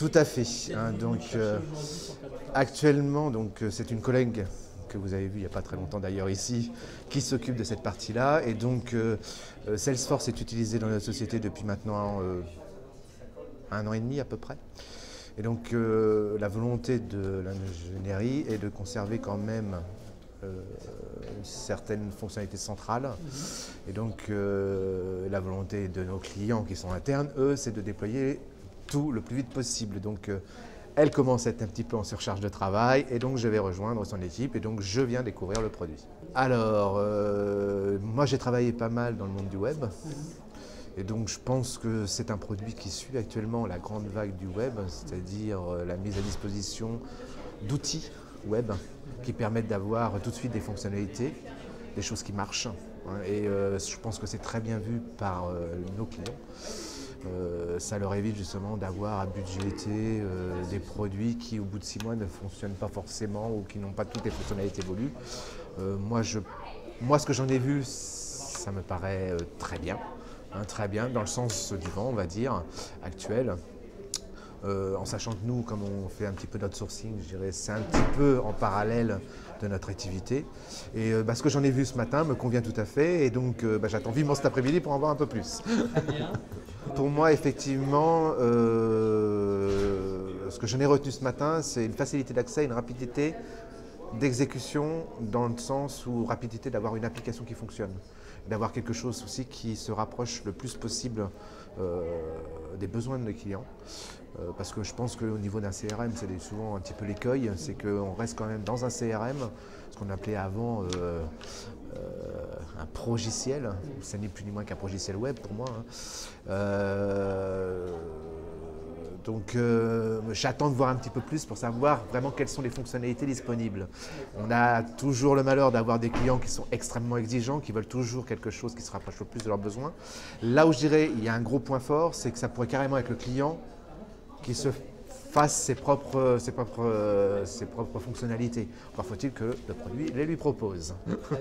Tout à fait. Actuellement, c'est une collègue que vous avez vue il n'y a pas très longtemps d'ailleurs ici, qui s'occupe de cette partie-là. Et donc, Salesforce est utilisé dans notre société depuis maintenant 1 an et demi à peu près. Et donc, la volonté de l'ingénierie est de conserver quand même certaines fonctionnalités centrales. Et donc, la volonté de nos clients qui sont internes, eux, c'est de déployer tout le plus vite possible. Donc, elle commence à être un petit peu en surcharge de travail et donc je vais rejoindre son équipe et donc je viens découvrir le produit. Alors, moi j'ai travaillé pas mal dans le monde du web et donc je pense que c'est un produit qui suit actuellement la grande vague du web, c'est-à-dire la mise à disposition d'outils web qui permettent d'avoir tout de suite des fonctionnalités, des choses qui marchent. Et je pense que c'est très bien vu par nos clients. Ça leur évite justement d'avoir à budgéter des produits qui au bout de 6 mois ne fonctionnent pas forcément ou qui n'ont pas toutes les fonctionnalités voulues. Moi, ce que j'en ai vu, ça me paraît très bien, dans le sens du vent, on va dire, actuel. En sachant que nous, comme on fait un petit peu d'outsourcing, je dirais, c'est un petit peu en parallèle de notre activité. Et ce que j'en ai vu ce matin me convient tout à fait. Et donc, j'attends vivement cet après-midi pour en voir un peu plus. Très bien. Pour moi, effectivement, ce que j'en ai retenu ce matin, c'est une facilité d'accès, une rapidité d'exécution, dans le sens où rapidité d'avoir une application qui fonctionne, d'avoir quelque chose aussi qui se rapproche le plus possible des besoins de nos clients. Parce que je pense qu'au niveau d'un CRM, c'est souvent un petit peu l'écueil, c'est qu'on reste quand même dans un CRM, ce qu'on appelait avant un progiciel, ça n'est plus ni moins qu'un progiciel web pour moi. Donc j'attends de voir un petit peu plus pour savoir vraiment quelles sont les fonctionnalités disponibles. On a toujours le malheur d'avoir des clients qui sont extrêmement exigeants, qui veulent toujours quelque chose qui se rapproche le plus de leurs besoins. Là où je dirais il y a un gros point fort, c'est que ça pourrait carrément être le client qui se fasse ses propres fonctionnalités. Encore faut-il que le produit les lui propose. Très bien.